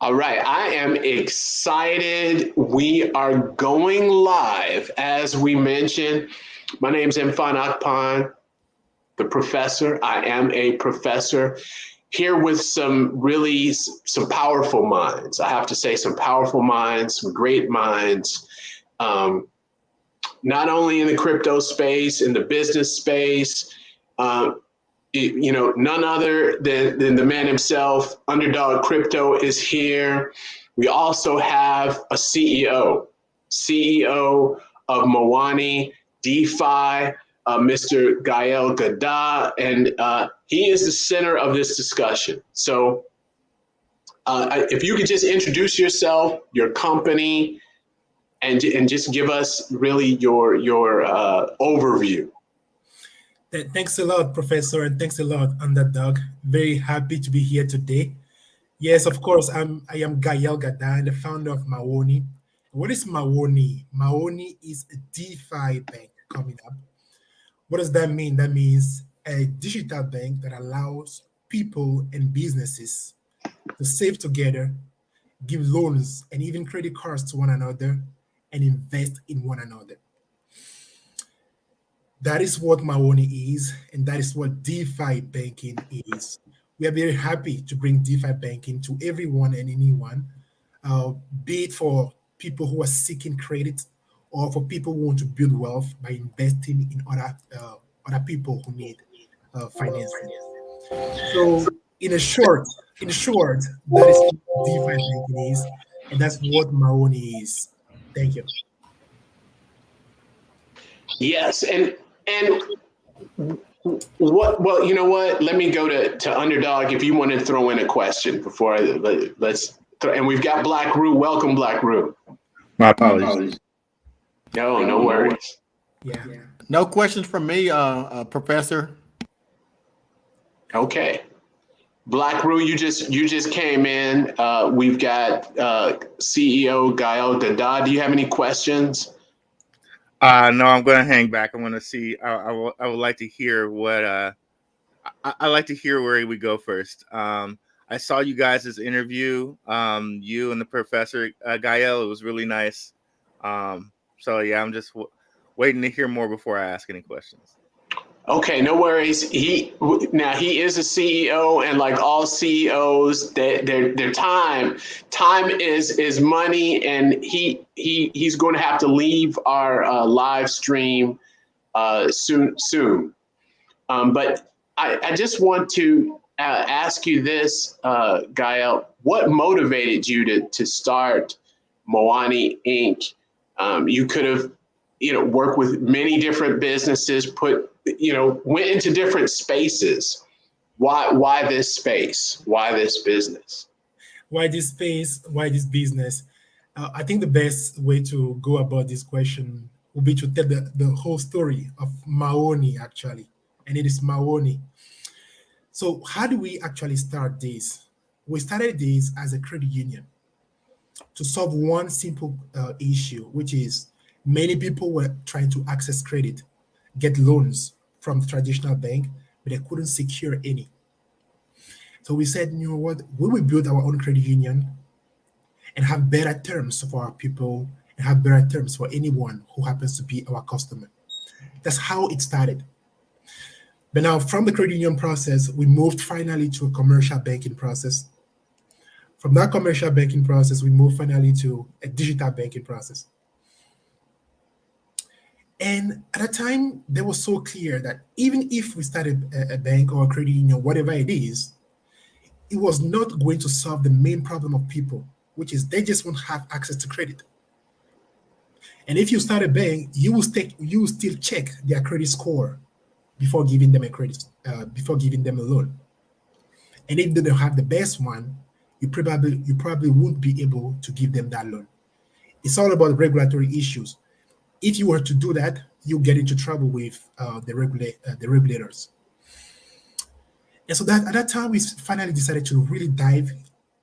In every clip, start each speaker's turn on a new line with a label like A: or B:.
A: All right, I am excited. We are going live, as we mentioned. My name's Mfon Akpan, the professor. I am a professor here with some powerful minds. I have to say, some powerful minds, some great minds, not only in the crypto space, in the business space. None other than the man himself. Underdog Crypto is here. We also have a CEO of Mfon DeFi, Mr. Gael Gadah, and he is the center of this discussion. So if you could just introduce yourself, your company, and just give us really your overview.
B: Thanks a lot, Professor, and thanks a lot, Underdog. Very happy to be here today. Yes, of course, I am Gael Gadah, the founder of Mfon. What is Mfon? Mfon is a DeFi bank coming up. What does that mean? That means a digital bank that allows people and businesses to save together, give loans and even credit cards to one another, and invest in one another. That is what Mfon is, and that is what DeFi banking is. We are very happy to bring DeFi banking to everyone and anyone, be it for people who are seeking credit or for people who want to build wealth by investing in other people who need financing. So, in short, that is what DeFi banking is, and that's what Mfon is. Thank you.
A: Yes, and what? Well, you know what? Let me go to Underdog. If you want to throw in a question before let's. And we've got Black Roo. Welcome, Black Roo.
C: My apologies.
A: No worries.
B: Yeah.
C: No questions from me, Professor.
A: Okay, Black Roo, you just came in. We've got CEO Gael Gadah. Do you have any questions?
D: No, I'm going to hang back. I want to see. I would like to hear what. I like to hear where we go first. I saw you guys' interview. You and the professor Gael. It was really nice. So yeah, I'm just waiting to hear more before I ask any questions.
A: Okay, no worries. He is a CEO, and like all CEOs, their time is money, and he's going to have to leave our live stream soon. But I just want to ask you this, Gael. What motivated you to start Mfon Inc.? You could have, worked with many different businesses, went into different spaces. Why this space? Why this business?
B: Why this space? Why this business? I think the best way to go about this question would be to tell the whole story of Mfon, actually. And it is Mfon. So how do we actually start this? We started this as a credit union to solve one simple issue, which is many people were trying to access credit, get loans from the traditional bank, but they couldn't secure any. So we said, you know what, we will build our own credit union and have better terms for our people and have better terms for anyone who happens to be our customer. That's how it started. But now from the credit union process, we moved finally to a commercial banking process. From that commercial banking process, we moved finally to a digital banking process. And at that time, they were so clear that even if we started a bank or a credit union, whatever it is, it was not going to solve the main problem of people, which is they just won't have access to credit. And if you start a bank, you will still check their credit score before giving them a loan. And if they don't have the best one, you probably won't be able to give them that loan. It's all about regulatory issues. If you were to do that, you get into trouble with the regulators. And so that at that time, we finally decided to really dive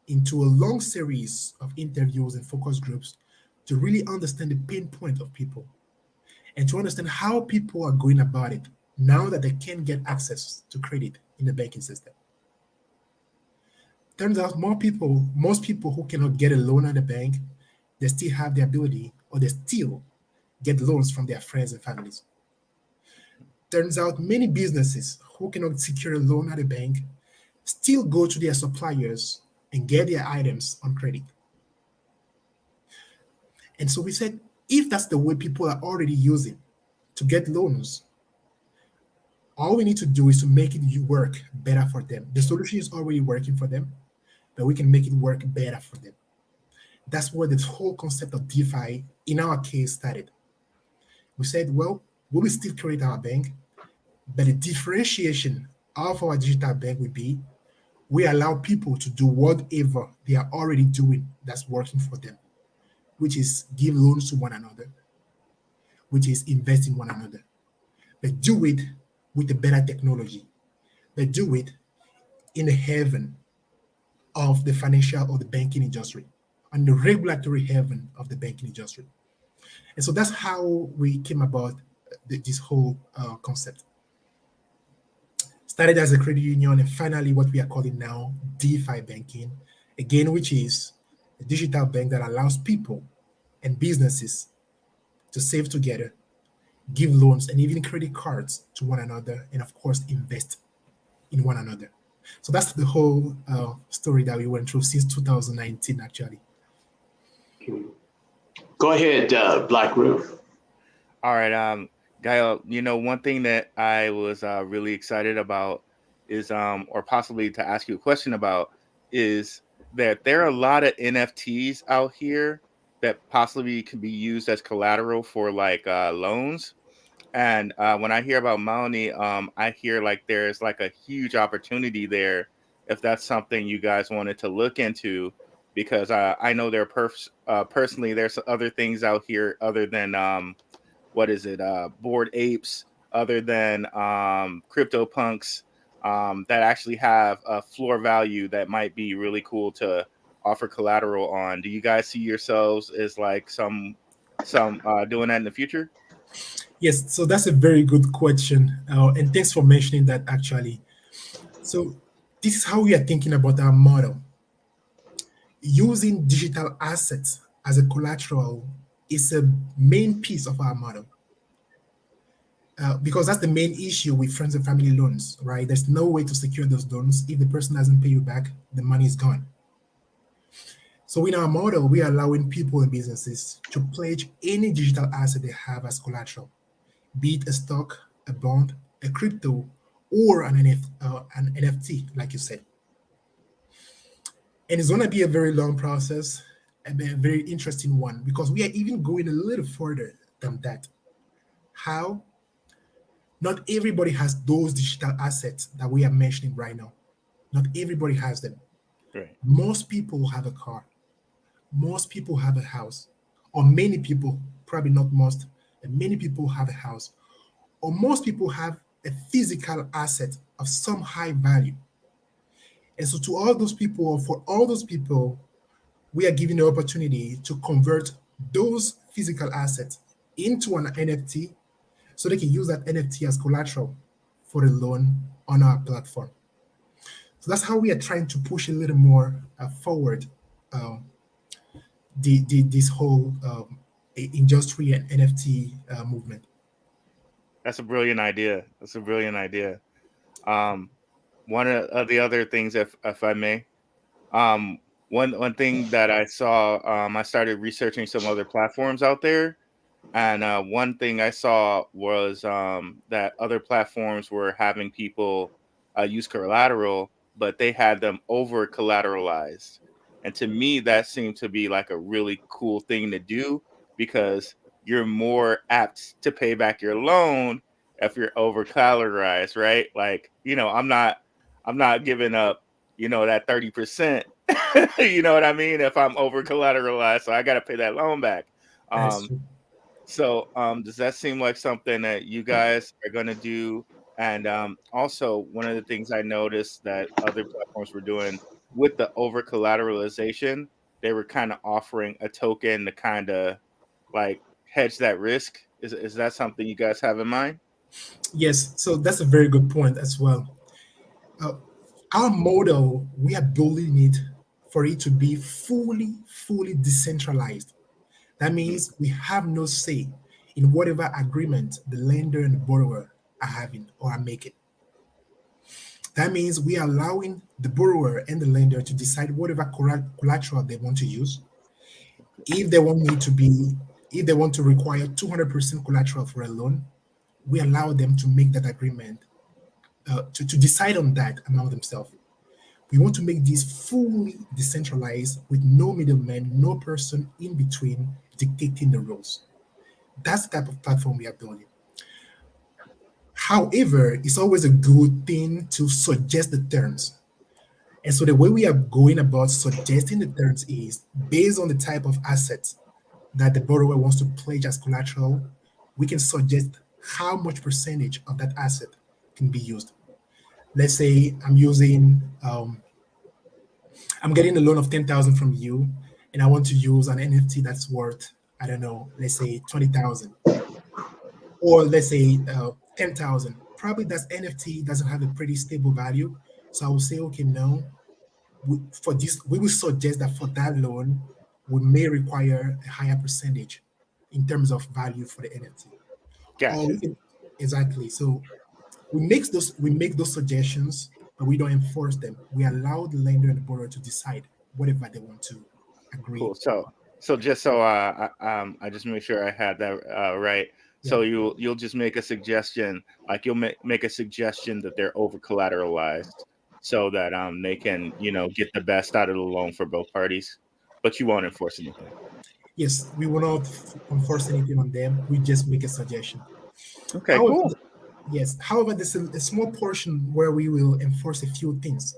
B: into a long series of interviews and focus groups to really understand the pain point of people and to understand how people are going about it now that they can get access to credit in the banking system. turns out most people who cannot get a loan at the bank, they still have the ability, or they still get loans from their friends and families. Turns out many businesses who cannot secure a loan at a bank still go to their suppliers and get their items on credit. And so we said, if that's the way people are already using to get loans, all we need to do is to make it work better for them. The solution is already working for them, but we can make it work better for them. That's where this whole concept of DeFi, in our case, started. We said, well, we will still create our bank, but the differentiation of our digital bank will be we allow people to do whatever they are already doing that's working for them, which is give loans to one another, which is invest in one another, but do it with a better technology, but do it in the heaven of the financial or the banking industry, and the regulatory heaven of the banking industry. And so that's how we came about this whole concept. Started as a credit union, and finally what we are calling now DeFi banking, again, which is a digital bank that allows people and businesses to save together, give loans, and even credit cards to one another, and of course, invest in one another. So that's the whole story that we went through since 2019, actually.
A: Go ahead, Black Roof.
D: All right, Gael, one thing that I was really excited about is, or possibly to ask you a question about, is that there are a lot of NFTs out here that possibly can be used as collateral for like loans. And when I hear about Maoni, I hear like there's like a huge opportunity there if that's something you guys wanted to look into, because I know there are personally there's other things out here other than Bored Apes, other than CryptoPunks, that actually have a floor value that might be really cool to offer collateral on. Do you guys see yourselves as like some doing that in the future?
B: Yes, so that's a very good question. And thanks for mentioning that, actually. So this is how we are thinking about our model. Using digital assets as a collateral is a main piece of our model. Because that's the main issue with friends and family loans, right? There's no way to secure those loans. If the person doesn't pay you back, the money is gone. So in our model, we are allowing people and businesses to pledge any digital asset they have as collateral, be it a stock, a bond, a crypto, or an NFT, like you said. And it's going to be a very long process, and a very interesting one, because we are even going a little further than that. How? Not everybody has those digital assets that we are mentioning right now. Not everybody has them.
D: Right.
B: Most people have a car. Most people have a house. Or many people, probably not most, but many people have a house. Or most people have a physical asset of some high value. And so to all those people, or for all those people, we are giving the opportunity to convert those physical assets into an NFT, so they can use that NFT as collateral for a loan on our platform. So that's how we are trying to push a little more forward this whole industry and NFT movement.
D: That's a brilliant idea. One of the other things, if I may, one thing that I saw, I started researching some other platforms out there, and one thing I saw was that other platforms were having people use collateral, but they had them over collateralized. And to me, that seemed to be like a really cool thing to do, because you're more apt to pay back your loan if you're over collateralized, right? Like, I'm not giving up, that 30%. You know what I mean? If I'm over collateralized, so I got to pay that loan back.
B: That's true.
D: So does that seem like something that you guys are going to do? And also, one of the things I noticed that other platforms were doing with the over collateralization, they were kind of offering a token to kind of like hedge that risk. Is that something you guys have in mind?
B: Yes, so that's a very good point as well. Our model, we are building it for it to be fully decentralized. That means we have no say in whatever agreement the lender and the borrower are having or are making. That means we are allowing the borrower and the lender to decide whatever collateral they want to use. If they want to require 200% collateral for a loan, we allow them to make that agreement, to decide on that among themselves. We want to make this fully decentralized with no middleman, no person in between dictating the rules. That's the type of platform we are building. However, it's always a good thing to suggest the terms. And so the way we are going about suggesting the terms is based on the type of assets that the borrower wants to pledge as collateral, we can suggest how much percentage of that asset can be used. Let's say I'm getting a loan of 10,000 from you, and I want to use an NFT that's worth, I don't know, let's say 20,000, or let's say 10,000. Probably that NFT doesn't have a pretty stable value. So I will say, okay, no, for this, we will suggest that for that loan, we may require a higher percentage in terms of value for the NFT.
D: Gotcha.
B: Exactly. So we make those suggestions, but we don't enforce them. We allow the lender and the borrower to decide whatever they want to agree.
D: Cool. So just so I just make sure I had that right.
B: Yeah.
D: So you'll just make a suggestion, like you'll make a suggestion that they're over collateralized, so that they can get the best out of the loan for both parties, but you won't enforce anything.
B: Yes, we will not enforce anything on them. We just make a suggestion.
D: Okay, cool.
B: Yes. However, there's a small portion where we will enforce a few things.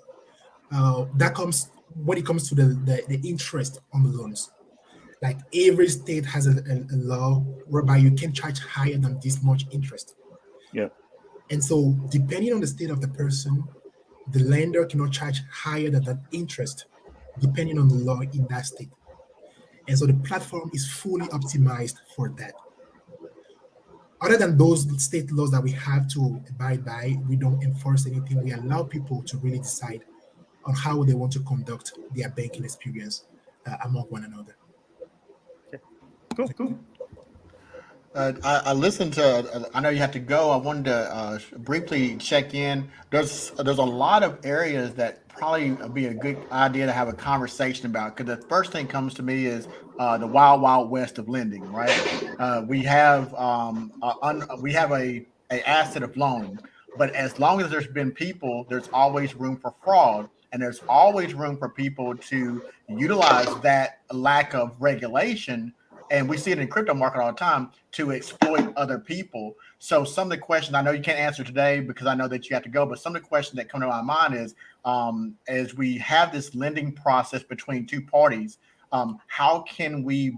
B: That comes when it comes to the interest on the loans. Like every state has a law whereby you can charge higher than this much interest.
D: Yeah.
B: And so depending on the state of the person, the lender cannot charge higher than that interest, depending on the law in that state. And so the platform is fully optimized for that. Other than those state laws that we have to abide by, we don't enforce anything. We allow people to really decide on how they want to conduct their banking experience among one another.
D: Cool.
C: I listened to. I know you have to go. I wanted to briefly check in. There's a lot of areas that probably would be a good idea to have a conversation about. Because the first thing comes to me is the wild west of lending. Right? We have a asset of loan, but as long as there's been people, there's always room for fraud. And there's always room for people to utilize that lack of regulation. And we see it in the crypto market all the time to exploit other people. So some of the questions, I know you can't answer today because I know that you have to go, but some of the questions that come to my mind is, as we have this lending process between two parties, how can we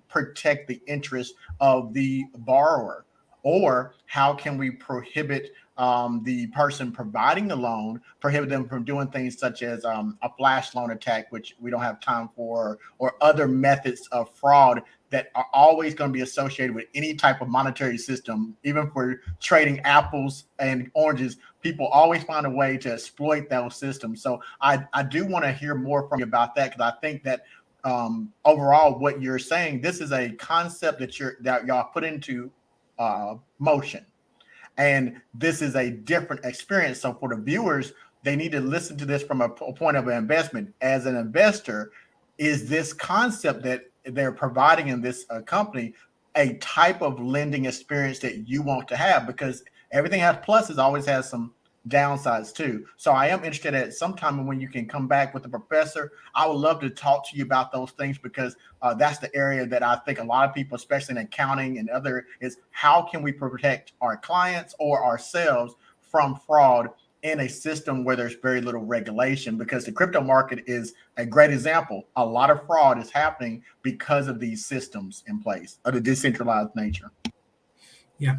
C: protect the interest of the borrower? Or how can we prohibit the person providing the loan, prohibit them from doing things such as a flash loan attack, which we don't have time for, or other methods of fraud that are always going to be associated with any type of monetary system. Even for trading apples and oranges, people always find a way to exploit those systems. So I do want to hear more from you about that, because I think that overall what you're saying, this is a concept that y'all put into motion. And this is a different experience. So for the viewers, they need to listen to this from a point of investment. As an investor, is this concept that they're providing in this company a type of lending experience that you want to have? Because everything has pluses, always has some downsides too. So I am interested at some time when you can come back with the professor. I would love to talk to you about those things, because that's the area that I think a lot of people, especially in accounting and other, is how can we protect our clients or ourselves from fraud in a system where there's very little regulation? Because the crypto market is a great example. A lot of fraud is happening because of these systems in place of the decentralized nature.
B: Yeah.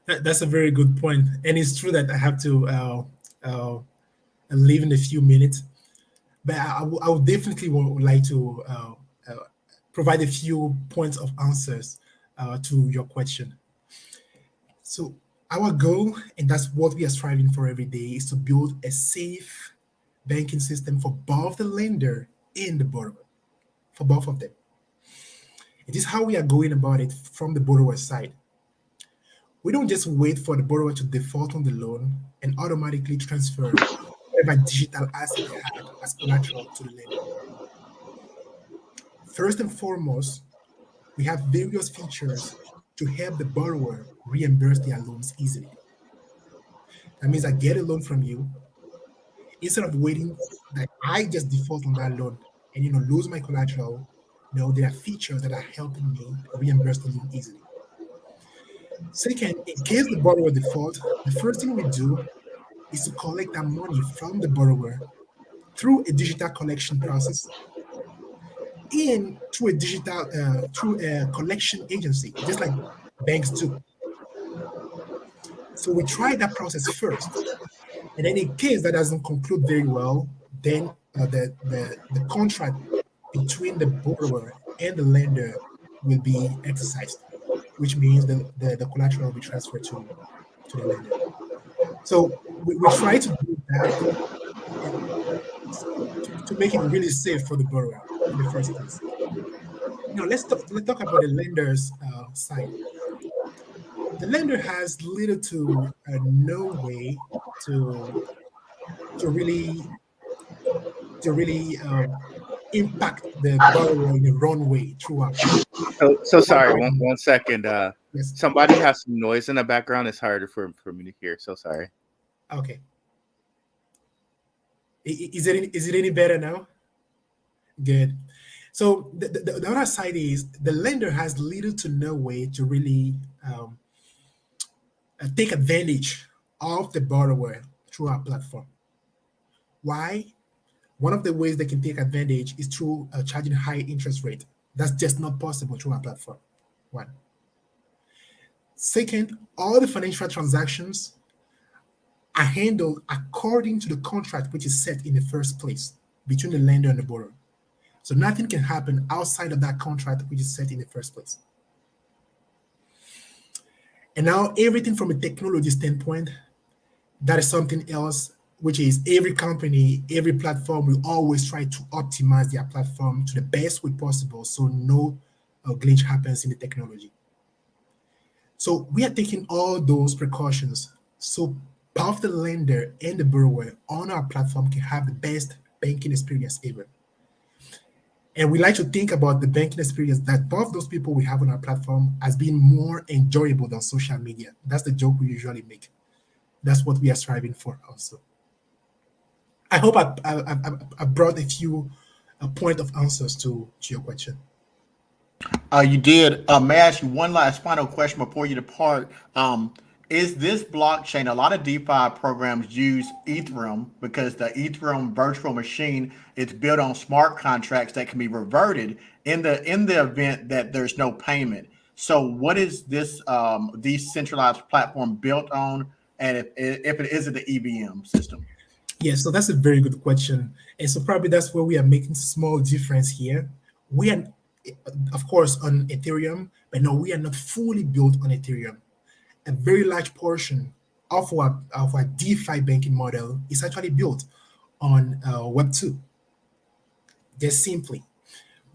B: That's a very good point. And it's true that I have to leave in a few minutes. But I would definitely like to provide a few points of answers to your question. So our goal, and that's what we are striving for every day, is to build a safe banking system for both the lender and the borrower, for both of them. It is how we are going about it from the borrower side. We don't just wait for the borrower to default on the loan and automatically transfer whatever digital asset they had as collateral to the lender. First and foremost, we have various features to help the borrower reimburse their loans easily. That means I get a loan from you. Instead of waiting that I just default on that loan and lose my collateral, there are features that are helping me reimburse the loan easily. Second, in case the borrower default, the first thing we do is to collect that money from the borrower through a digital collection process and through a collection agency, just like banks do. So we try that process first, and then in case that doesn't conclude very well, then the contract between the borrower and the lender will be exercised, which means the collateral will be transferred to the lender. So we try to do that to make it really safe for the borrower in the first place. Let's talk about the lender's side. The lender has little to no way to really impact the borrower in the wrong way throughout.
D: So sorry, one second.
B: Yes.
D: Somebody has some noise in the background. It's harder for me to hear. So sorry.
B: Okay. Is it any better now? Good. So the other side is the lender has little to no way to really take advantage of the borrower through our platform. Why? One of the ways they can take advantage is through charging high interest rate. That's just not possible through our platform. One. Second, all the financial transactions are handled according to the contract which is set in the first place between the lender and the borrower. So nothing can happen outside of that contract which is set in the first place. And now everything from a technology standpoint, that is something else, which is every company, every platform will always try to optimize their platform to the best way possible so no glitch happens in the technology. So we are taking all those precautions so both the lender and the borrower on our platform can have the best banking experience ever. And we like to think about the banking experience that both those people we have on our platform as being more enjoyable than social media. That's the joke we usually make. That's what we are striving for also. I hope I brought a few point of answers to your question.
C: You did. May I ask you one last final question before you depart? Is this blockchain, a lot of DeFi programs use Ethereum because the Ethereum virtual machine is built on smart contracts that can be reverted in the event that there's no payment. So what is this decentralized platform built on, and if it isn't the EVM system?
B: Yes, so that's a very good question. And so probably that's where we are making small difference here. We are, of course, on Ethereum, but no, we are not fully built on Ethereum. A very large portion of our DeFi banking model is actually built on Web 2. Just simply.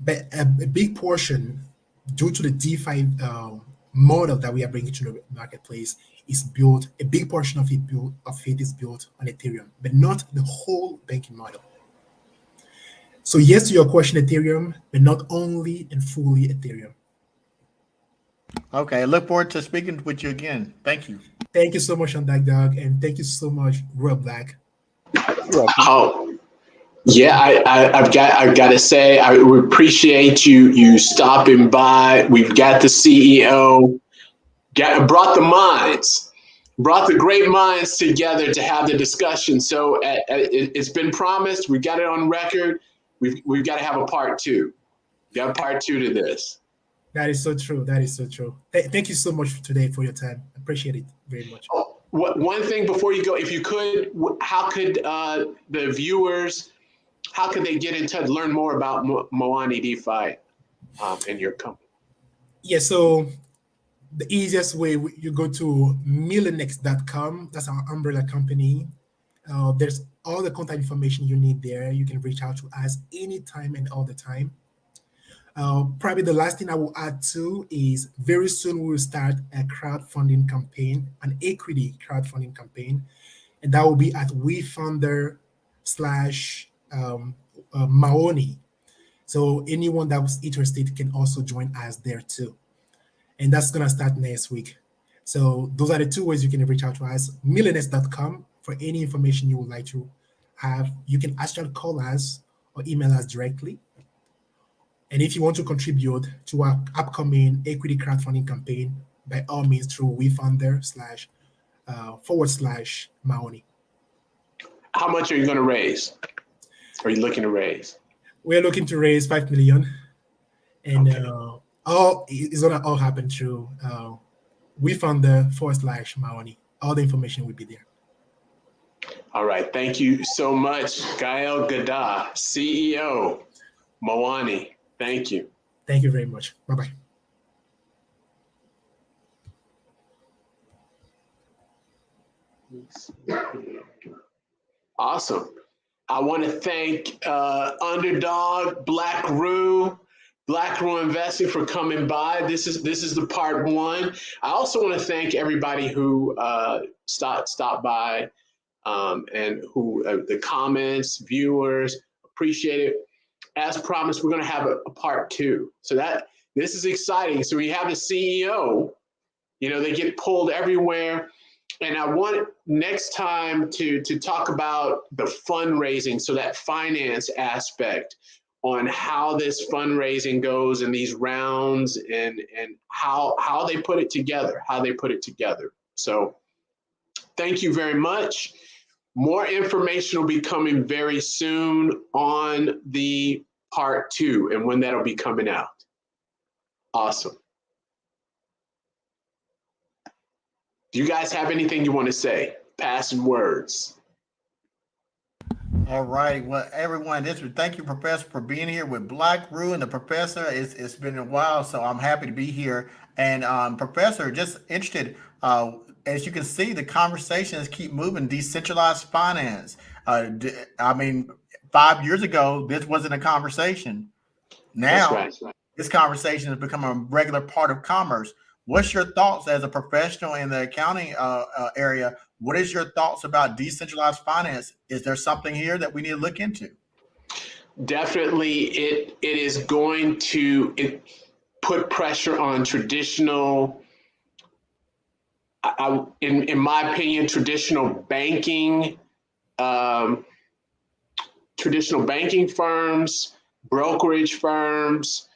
B: But a big portion, due to the DeFi model that we are bringing to the marketplace, is built, a big portion of it is built on Ethereum, but not the whole banking model. So yes to your question, Ethereum, but not only and fully Ethereum.
C: Okay, I look forward to speaking with you again. Thank you.
B: Thank you so much on that, Doug, and thank you so much, Royal Black.
A: Oh, yeah, I've got to say, we appreciate you stopping by. We've got the CEO, brought the great minds together to have the discussion. So it's been promised. We've got it on record. We've got to have a part two. We got a part two to this.
B: That is so true. That is so true. Thank you so much today for your time. I appreciate it very much.
A: One thing before you go, if you could, how could the viewers, how could they get in touch, learn more about Mfon DeFi and your company?
B: Yeah, so the easiest way, you go to Millionex.com. That's our umbrella company. There's all the contact information you need there. You can reach out to us anytime and all the time. Probably the last thing I will add too is very soon we will start a crowdfunding campaign, an equity crowdfunding campaign, and that will be at WeFunder / Maoni. So anyone that was interested can also join us there too. And that's gonna start next week. So those are the two ways you can reach out to us. Millionaires.com for any information you would like to have. You can actually call us or email us directly. And if you want to contribute to our upcoming equity crowdfunding campaign, by all means through WeFunder / Maoni.
A: How much are you going to raise? Are you looking to raise?
B: We're looking to raise 5 million, and
A: Okay.
B: all is gonna all happen through WeFunder / Maoni. All the information will be there.
A: All right. Thank you so much, Gael Gadah, CEO, Mawani. Thank you.
B: Thank you very much. Bye-bye.
A: Awesome. I want to thank Underdog, Black Roo Investing for coming by. This is the part one. I also want to thank everybody who stopped by and who the comments, viewers, appreciate it. As promised, we're going to have a part two. So this is exciting. So we have a CEO, they get pulled everywhere. And I want next time to talk about the fundraising, so that finance aspect on how this fundraising goes in these rounds and how they put it together, So thank you very much. More information will be coming very soon on the part two and when that'll be coming out. Awesome. Do you guys have anything you want to say? Passing words.
C: All right. Well, everyone, thank you, Professor, for being here with Black Roo and the Professor. It's been a while, so I'm happy to be here. And Professor, just interested, as you can see, the conversations keep moving. Decentralized finance. 5 years ago, this wasn't a conversation. Now,
A: That's right.
C: This conversation has become a regular part of commerce. What's your thoughts as a professional in the accounting area? What is your thoughts about decentralized finance? Is there something here that we need to look into?
A: Definitely, it is going to put pressure on traditional, in my opinion, traditional banking firms, brokerage firms,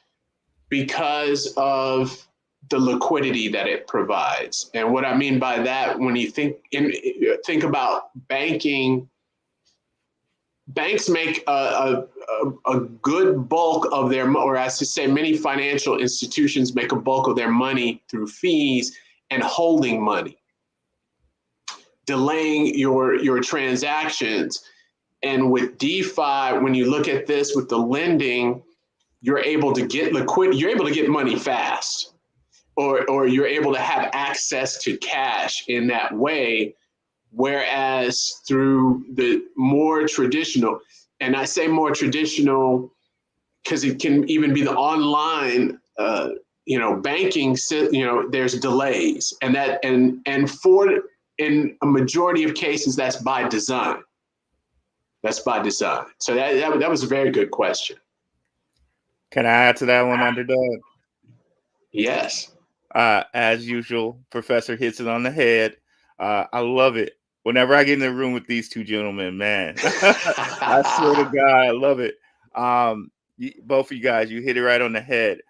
A: because of the liquidity that it provides. And what I mean by that, when you think about banking, banks make a good bulk of their, or I should say many financial institutions make a bulk of their money through fees and holding money, delaying your transactions. And with DeFi, when you look at this with the lending, you're able to get you're able to get money fast, or you're able to have access to cash in that way. Whereas through the more traditional, and I say more traditional because it can even be the online, banking, there's delays, and in a majority of cases, that's by design. So that was a very good question.
D: Can I add to that one, Underdog?
A: Yes.
D: As usual, Professor hits it on the head. I love it. Whenever I get in the room with these two gentlemen, man, I swear to God, I love it. Both of you guys, you hit it right on the head.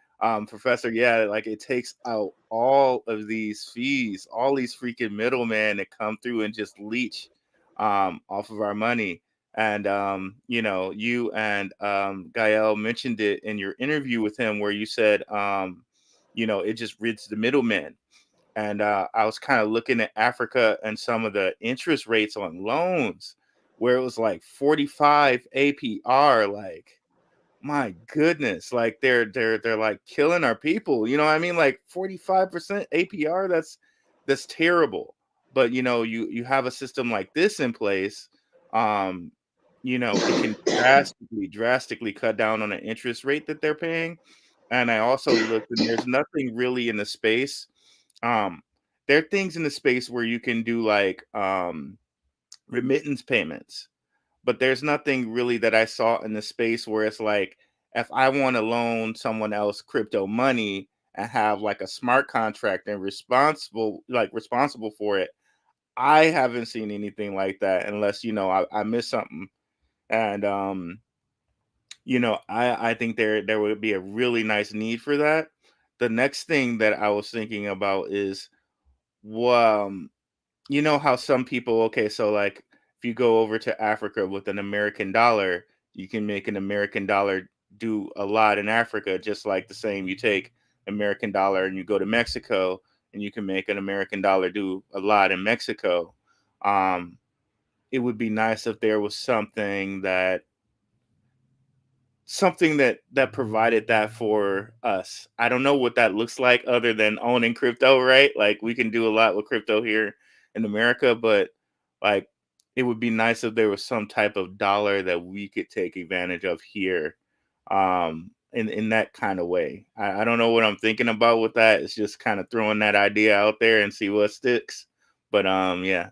D: Professor, yeah, like it takes out all of these fees, all these freaking middlemen that come through and just leech off of our money. And, you and Gael mentioned it in your interview with him where you said, it just rids the middlemen. And I was kind of looking at Africa and some of the interest rates on loans where it was like 45 APR. Like, my goodness, like they're like killing our people. You know what I mean? Like 45% APR, that's terrible. But, you have a system like this in place it can drastically cut down on the interest rate that they're paying. And I also looked, and there's nothing really in the space. There are things in the space where you can do like remittance payments, but there's nothing really that I saw in the space where it's like, if I want to loan someone else crypto money and have like a smart contract and responsible for it, I haven't seen anything like that unless, I missed something. And, I think there would be a really nice need for that. The next thing that I was thinking about is, how some people, okay, so like if you go over to Africa with an American dollar, you can make an American dollar do a lot in Africa, just like the same. You take American dollar and you go to Mexico and you can make an American dollar do a lot in Mexico. It would be nice if there was something that provided that for us. I don't know what that looks like other than owning crypto, right? Like we can do a lot with crypto here in America, but like it would be nice if there was some type of dollar that we could take advantage of here, in that kind of way. I don't know what I'm thinking about with that. It's just kind of throwing that idea out there and see what sticks. But yeah.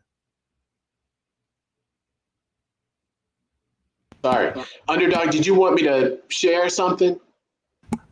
A: Sorry, Underdog. Did you want me to share something?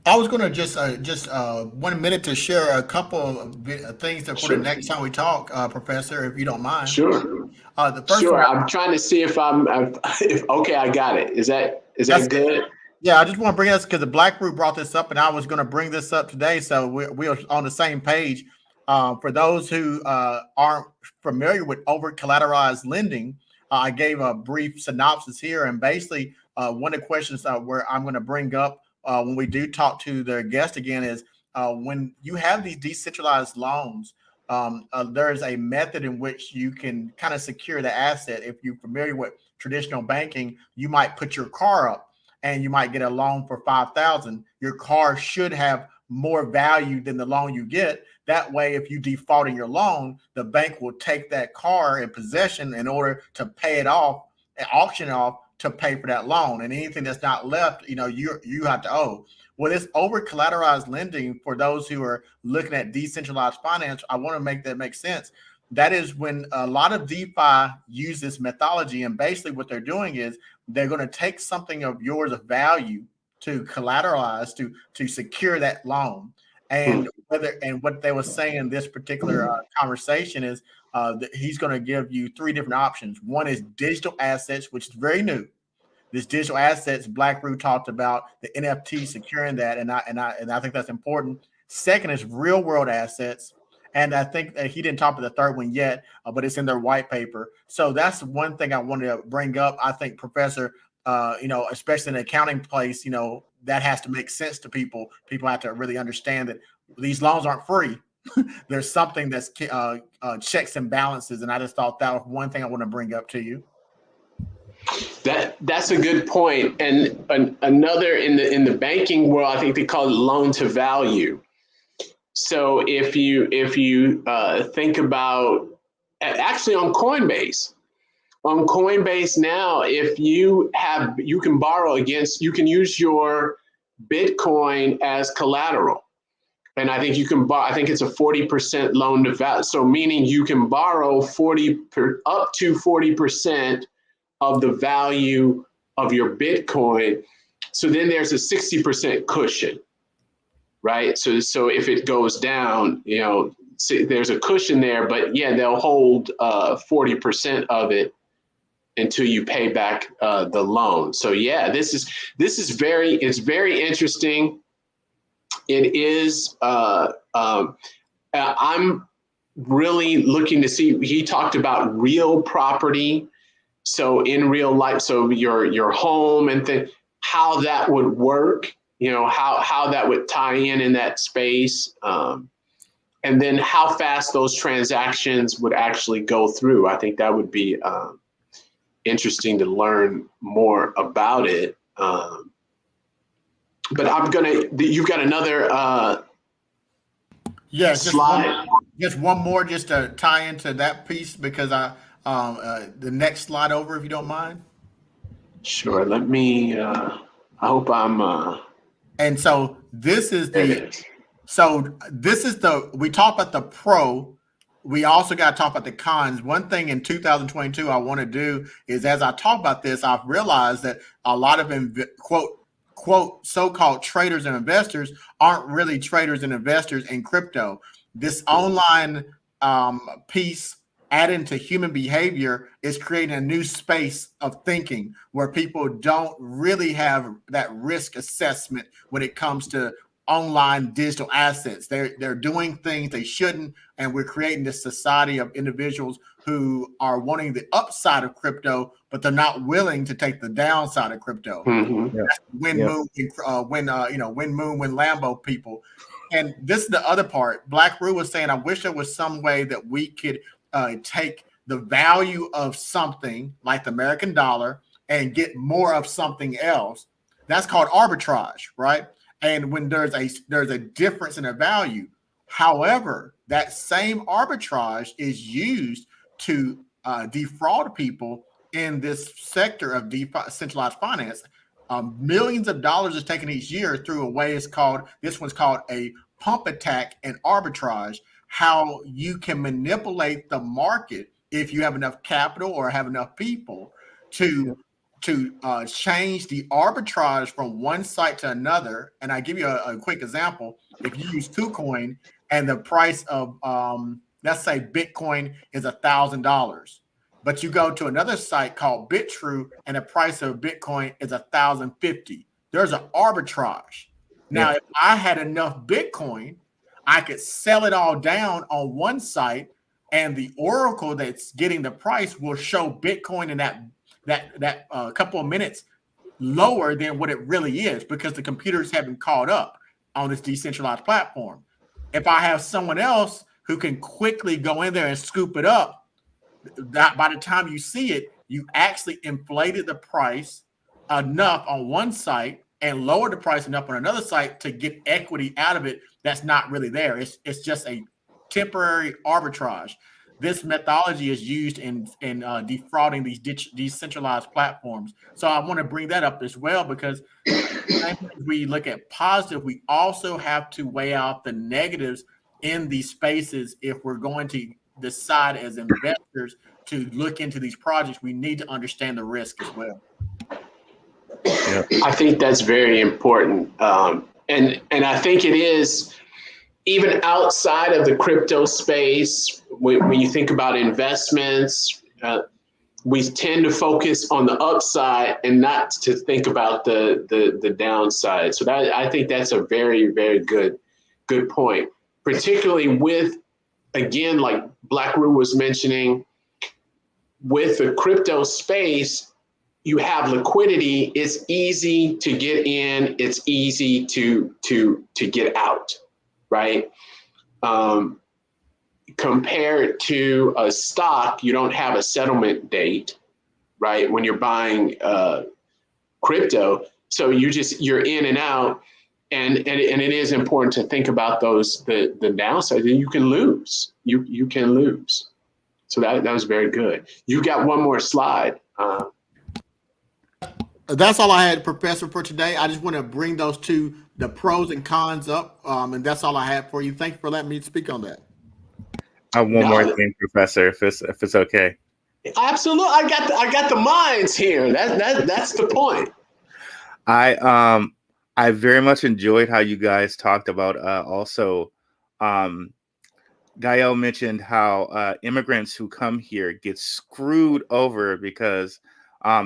C: I was going to just 1 minute to share a couple of things that for the next time we talk, Professor, if you don't mind.
A: Sure.
C: The first
A: Sure.
C: one,
A: I'm trying to see if okay, I got it. Is that good?
C: Yeah, I just want to bring this because the Black Group brought this up, and I was going to bring this up today, so we're on the same page. For those who aren't familiar with over-collateralized lending, I gave a brief synopsis here, and basically one of the questions where I'm going to bring up when we do talk to the guest again is when you have these decentralized loans, there is a method in which you can kind of secure the asset. If you're familiar with traditional banking, you might put your car up and you might get a loan for $5,000. Your car should have more value than the loan you get. That way, if you default in your loan, the bank will take that car in possession in order to pay it off and auction it off to pay for that loan. And anything that's not left, you have to owe. Well, this over collateralized lending, for those who are looking at decentralized finance, I want to make that make sense. That is when a lot of DeFi use this methodology, and basically what they're doing is they're going to take something of yours of value to collateralize to secure that loan. And what they were saying in this particular conversation is that he's going to give you three different options. One is digital assets, which is very new. This digital assets, Blackroot talked about the NFT securing that, and I think that's important. Second is real world assets, and I think he didn't talk about the third one yet, but it's in their white paper. So that's one thing I wanted to bring up. I think, Professor, especially in the accounting place, that has to make sense to people. People have to really understand that these loans aren't free. There's something that's checks and balances, and I just thought that was one thing I want to bring up to you.
A: That's a good point. And another in the banking world, I think they call it loan to value. So if you think about actually on Coinbase now, if you can borrow against, you can use your Bitcoin as collateral. And I think you can I think it's a 40% loan to value. So meaning you can borrow up to 40% of the value of your Bitcoin. So then there's a 60% cushion, right? So if it goes down, there's a cushion there, but yeah, they'll hold 40% of it until you pay back the loan. So yeah, this is very interesting. It is. I'm really looking to see. He talked about real property. So in real life, so your home and how that would work, how that would tie in that space, and then how fast those transactions would actually go through. I think that would be interesting to learn more about it. But you've got another slide.
C: Just one more just to tie into that piece, because the next slide over, if you don't mind.
A: Sure. Let me. I hope I'm.
C: And so this is
A: There
C: the.
A: it is.
C: So this is the. We talk about the pro. We also got to talk about the cons. One thing in 2022 I want to do is, as I talk about this, I've realized that a lot of quote so-called traders and investors aren't really traders and investors in crypto. This online piece adding to human behavior is creating a new space of thinking where people don't really have that risk assessment when it comes to online digital assets. They're doing things they shouldn't, and we're creating this society of individuals who are wanting the upside of crypto, but they're not willing to take the downside of crypto.
A: Mm-hmm.
D: Yeah.
C: Win Moon, win Moon, win Lambo people. And this is the other part. Black Rue was saying, I wish there was some way that we could take the value of something like the American dollar and get more of something else. That's called arbitrage, right? And when there's a difference in a value. However, that same arbitrage is used to defraud people in this sector of decentralized finance. Millions of dollars is taken each year through a way this one's called a pump attack and arbitrage, how you can manipulate the market if you have enough capital or have enough people to change the arbitrage from one site to another. And I give you a quick example. If you use KuCoin and the price of let's say Bitcoin is $1,000, but you go to another site called BitTrue and the price of Bitcoin is $1,050. There's an arbitrage. Now, if I had enough Bitcoin, I could sell it all down on one site, and the oracle that's getting the price will show Bitcoin in that couple of minutes lower than what it really is, because the computers haven't caught up on this decentralized platform. If I have someone else who can quickly go in there and scoop it up, that by the time you see it, you actually inflated the price enough on one site and lowered the price enough on another site to get equity out of it that's not really there. It's just a temporary arbitrage. This methodology is used in defrauding these decentralized platforms. So I want to bring that up as well, because we look at positive, we also have to weigh out the negatives in these spaces. If we're going to decide as investors to look into these projects, we need to understand the risk as well.
A: I think that's very important. And I think it is, even outside of the crypto space, when you think about investments, we tend to focus on the upside and not to think about the downside. So I think that's a very, very good point, particularly with, again, like Black Rue was mentioning, with the crypto space, you have liquidity. It's easy to get in. It's easy to get out, right? Compared to a stock, you don't have a settlement date, right? When you're buying crypto, so you're in and out, and it is important to think about the downside. You can lose. You can lose. So that was very good. You got one more slide.
C: That's all I had, Professor, for today. I just want to bring the pros and cons up, and that's all I had for you. Thank you for letting me speak on that.
D: I have one more thing, Professor, if it's okay.
A: Absolutely, I got the minds here. That's the point.
D: I very much enjoyed how you guys talked about also. Gael mentioned how immigrants who come here get screwed over because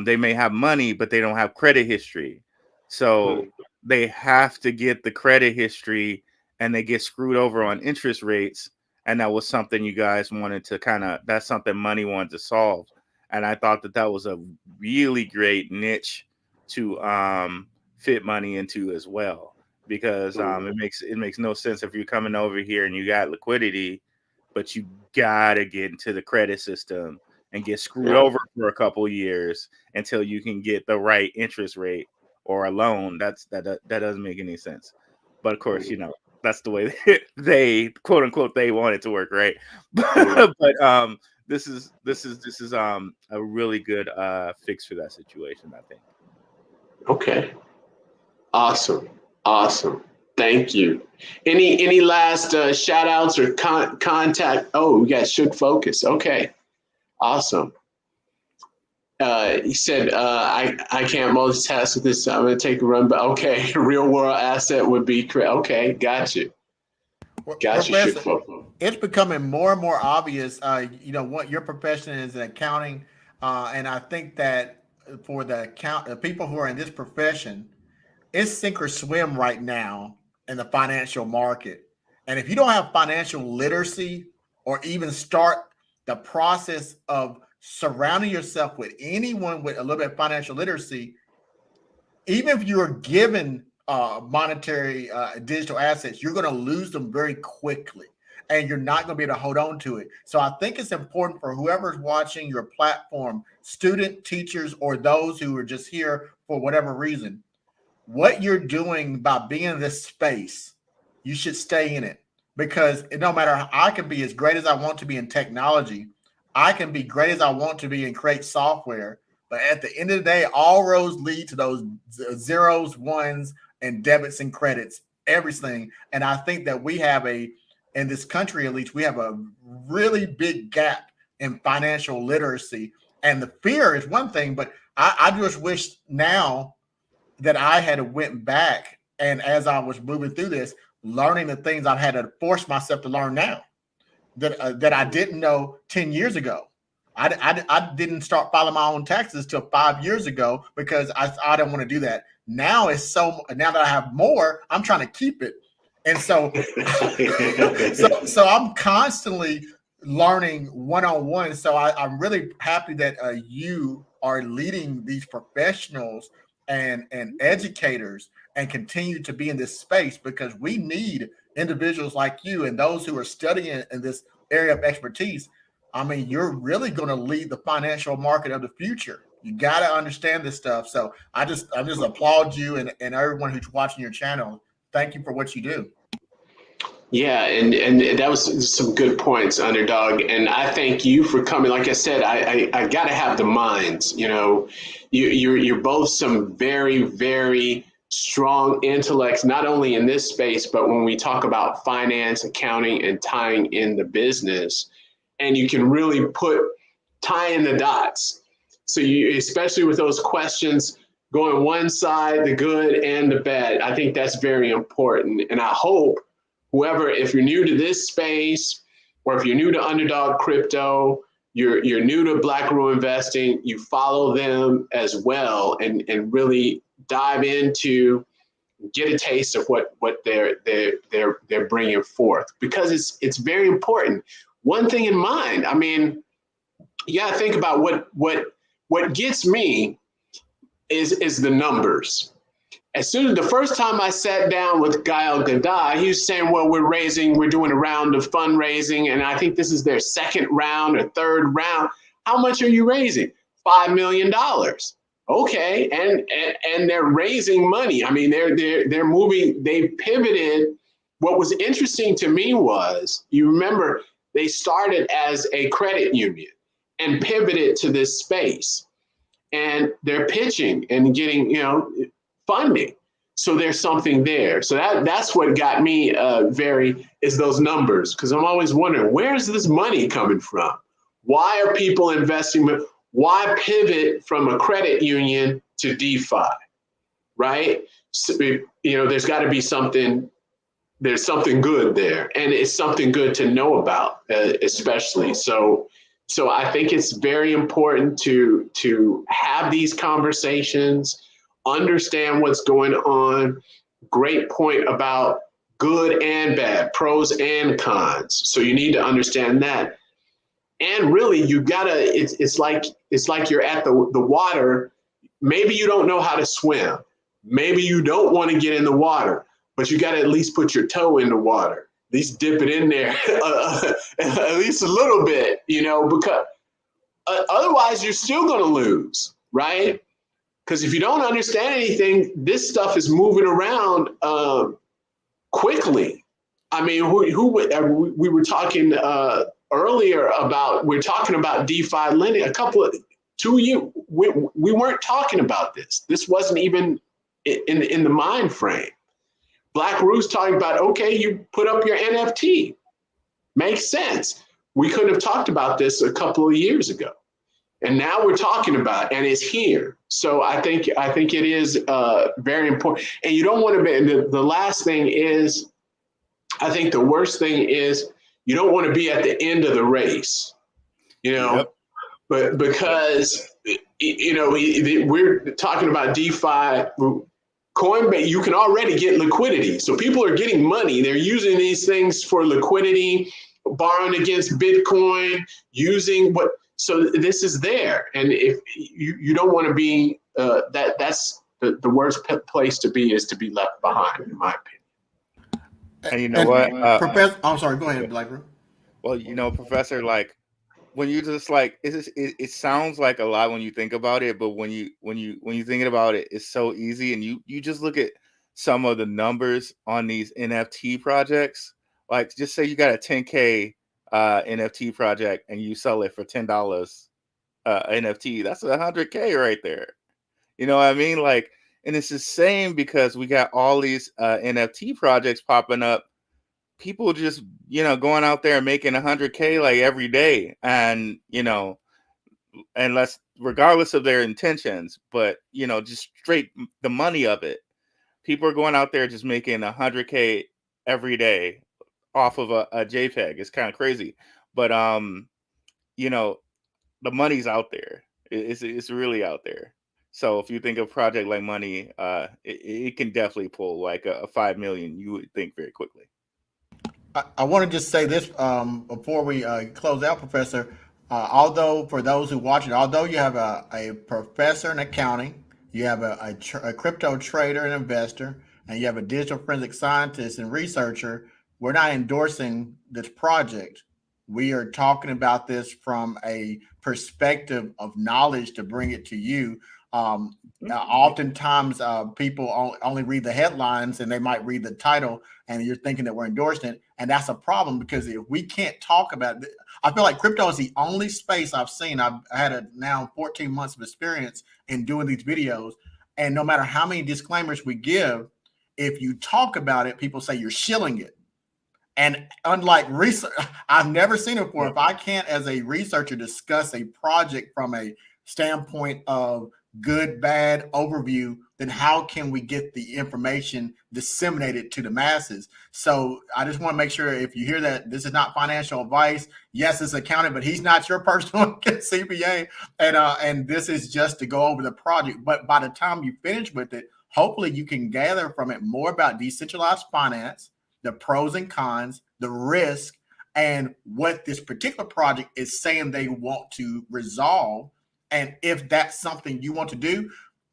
D: they may have money, but they don't have credit history. So they have to get the credit history, and they get screwed over on interest rates. And that was something you guys wanted to that's something Money wanted to solve. And I thought that was a really great niche to fit Money into as well, because it makes no sense if you're coming over here and you got liquidity, but you gotta get into the credit system and get screwed over for a couple of years until you can get the right interest rate or a loan. That doesn't make any sense. But of course, that's the way they quote unquote they want it to work, right? But this is a really good fix for that situation, I think.
A: Okay. Awesome. Thank you. Any last shout outs or contact? Oh, we got Should Focus. Okay. Awesome. He said, I can't multitask with this. I'm going to take a run. But okay, real world asset would be correct. Okay, got you.
C: Professor, it's becoming more and more obvious, what your profession is in accounting. And I think that for the people who are in this profession, it's sink or swim right now in the financial market. And if you don't have financial literacy or even start the process of surrounding yourself with anyone with a little bit of financial literacy, even if you're given monetary digital assets, you're going to lose them very quickly and you're not going to be able to hold on to it. So I think it's important for whoever's watching your platform, student, teachers, or those who are just here for whatever reason, what you're doing by being in this space, you should stay in it, because no matter how I can be as great as I want to be in technology, I can be great as I want to be and create software. But at the end of the day, all roads lead to those zeros, ones, and debits and credits, everything. And I think that we have in this country, at least, we have a really big gap in financial literacy. And the fear is one thing, but I just wish now that I had went back and as I was moving through this, learning the things I've had to force myself to learn now that I didn't know 10 years ago. I didn't start filing my own taxes till 5 years ago because I didn't want to do that. Now now that I have more, I'm trying to keep it. And so I'm constantly learning one-on-one. So I'm really happy that you are leading these professionals and educators and continue to be in this space, because we need individuals like you and those who are studying in this area of expertise. I mean, you're really going to lead the financial market of the future. You got to understand this stuff. So I just applaud you and everyone who's watching your channel. Thank you for what you do.
A: Yeah, and that was some good points, Underdog. And I thank you for coming. Like I said, I got to have the minds. You're both some very, very strong intellects, not only in this space, but when we talk about finance, accounting, and tying in the business. And you can really tie in the dots. So you, especially with those questions going one side, the good and the bad, I think that's very important. And I hope if you're new to this space, or if you're new to Underdog Crypto, you're new to Black Rule Investing, you follow them as well and really dive into, get a taste of what they're bringing forth, because it's very important. One thing in mind, I mean, you got to think about what gets me is the numbers. As soon as the first time I sat down with Gael Gadah, he was saying, well, we're doing a round of fundraising, and I think this is their second round or third round. How much are you raising? $5 million. Okay, and they're raising money. I mean, they're moving, they pivoted. What was interesting to me was, you remember, they started as a credit union and pivoted to this space, and they're pitching and getting, funding. So there's something there. So that's what got me is those numbers, because I'm always wondering, where's this money coming from? Why are people investing? Why pivot from a credit union to DeFi, right? So, there's got to be something. There's something good there, and it's something good to know about, especially. So I think it's very important to have these conversations, understand what's going on. Great point about good and bad, pros and cons. So you need to understand that. And really, you gotta, it's like you're at the water. Maybe you don't know how to swim. Maybe you don't want to get in the water, but you gotta at least put your toe in the water. At least dip it in there, at least a little bit, because otherwise you're still gonna lose, right? Because if you don't understand anything, this stuff is moving around quickly. I mean, we were talking earlier about, we're talking about DeFi lending, 2 years, we weren't talking about this. This wasn't even in the mind frame. Black Root's talking about, okay, you put up your NFT. Makes sense. We couldn't have talked about this a couple of years ago. And now we're talking about it, and it's here. So I think it is very important. And you don't want to be, the last thing is, I think the worst thing is, you don't want to be at the end of the race,
D: Yep.
A: but because, we're talking about DeFi, Coinbase, you can already get liquidity. So people are getting money. They're using these things for liquidity, borrowing against Bitcoin, using what, so this is there. And if you don't want to be, that's the worst place to be, is to be left behind, in my opinion.
D: And you know what?
C: Professor, I'm sorry, go ahead, Black Root.
D: Well, Professor, like, when you just like, it sounds like a lot when you think about it, but when you thinking about it, it's so easy. And you just look at some of the numbers on these NFT projects. Like, just say you got a 10K NFT project and you sell it for $10 NFT. That's 100K right there. You know what I mean? Like, and it's the same because we got all these NFT projects popping up. People just, going out there and making 100K like every day, and regardless of their intentions, but just straight the money of it. People are going out there just making 100K every day off of a JPEG. It's kind of crazy, but the money's out there. It's really out there. So if you think of project like money, it can definitely pull like a 5 million. You would think very quickly.
C: I want to just say this before we close out, Professor. Although for those who watch it, although you have a professor in accounting, you have a crypto trader and investor, and you have a digital forensic scientist and researcher, we're not endorsing this project. We are talking about this from a perspective of knowledge to bring it to you. Oftentimes people only read the headlines, and they might read the title, and you're thinking that we're endorsing it. And that's a problem, because if we can't talk about it, I feel like crypto is the only space I've seen. I've had now 14 months of experience in doing these videos. And no matter how many disclaimers we give, if you talk about it, people say you're shilling it. And unlike research, I've never seen it before. If I can't, as a researcher, discuss a project from a standpoint of good, bad overview, then how can we get the information disseminated to the masses? So I just want to make sure, if you hear that, this is not financial advice. Yes, it's accounting, but he's not your personal CPA. And this is just to go over the project. But by the time you finish with it, hopefully you can gather from it more about decentralized finance, the pros and cons, the risk, and what this particular project is saying they want to resolve. And if that's something you want to do,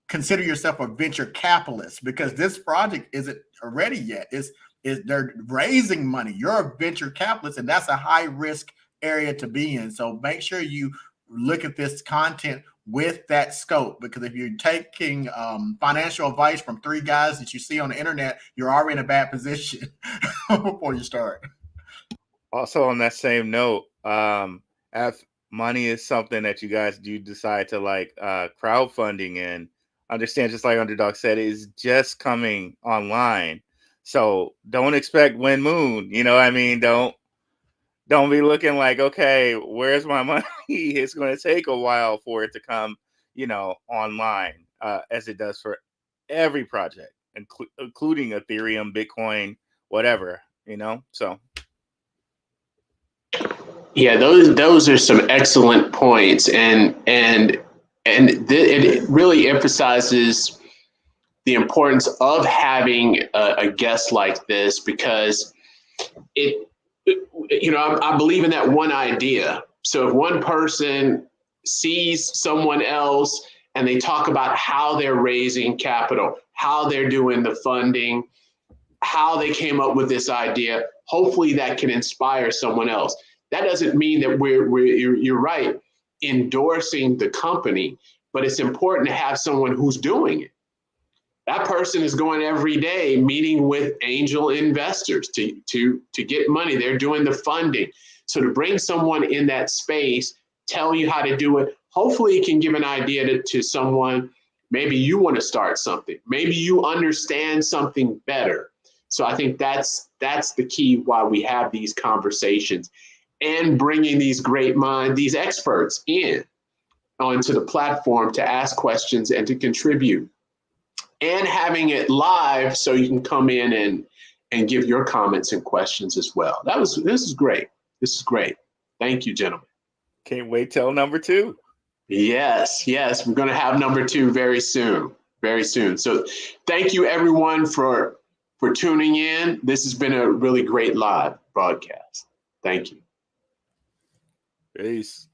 C: consider yourself a venture capitalist, because this project isn't ready yet. They're raising money. You're a venture capitalist, and that's a high risk area to be in. So make sure you look at this content with that scope, because if you're taking financial advice from 3 guys that you see on the internet, you're already in a bad position before you start.
D: Also, on that same note, if money is something that you guys do decide to like crowdfunding in, understand, just like Underdog said, is just coming online. So don't expect Win Moon. You know what I mean? Don't be looking like, okay, where's my money? It's going to take a while for it to come, online, as it does for every project, including Ethereum, Bitcoin, whatever, so.
A: Yeah, those are some excellent points, and it really emphasizes the importance of having a guest like this, because I believe in that one idea. So if one person sees someone else and they talk about how they're raising capital, how they're doing the funding, how they came up with this idea, hopefully that can inspire someone else. That doesn't mean that you're right, endorsing the company, but it's important to have someone who's doing it. That person is going every day, meeting with angel investors to get money. They're doing the funding. So to bring someone in that space, tell you how to do it, hopefully it can give an idea to someone. Maybe you want to start something. Maybe you understand something better. So I think that's the key why we have these conversations and bringing these great minds, these experts in onto the platform to ask questions and to contribute, and having it live so you can come in and give your comments and questions as well. This is great. This is great. Thank you, gentlemen.
D: Can't wait till number 2.
A: Yes, we're going to have number 2 very soon. So thank you everyone for tuning in. This has been a really great live broadcast. Thank you.
D: Peace.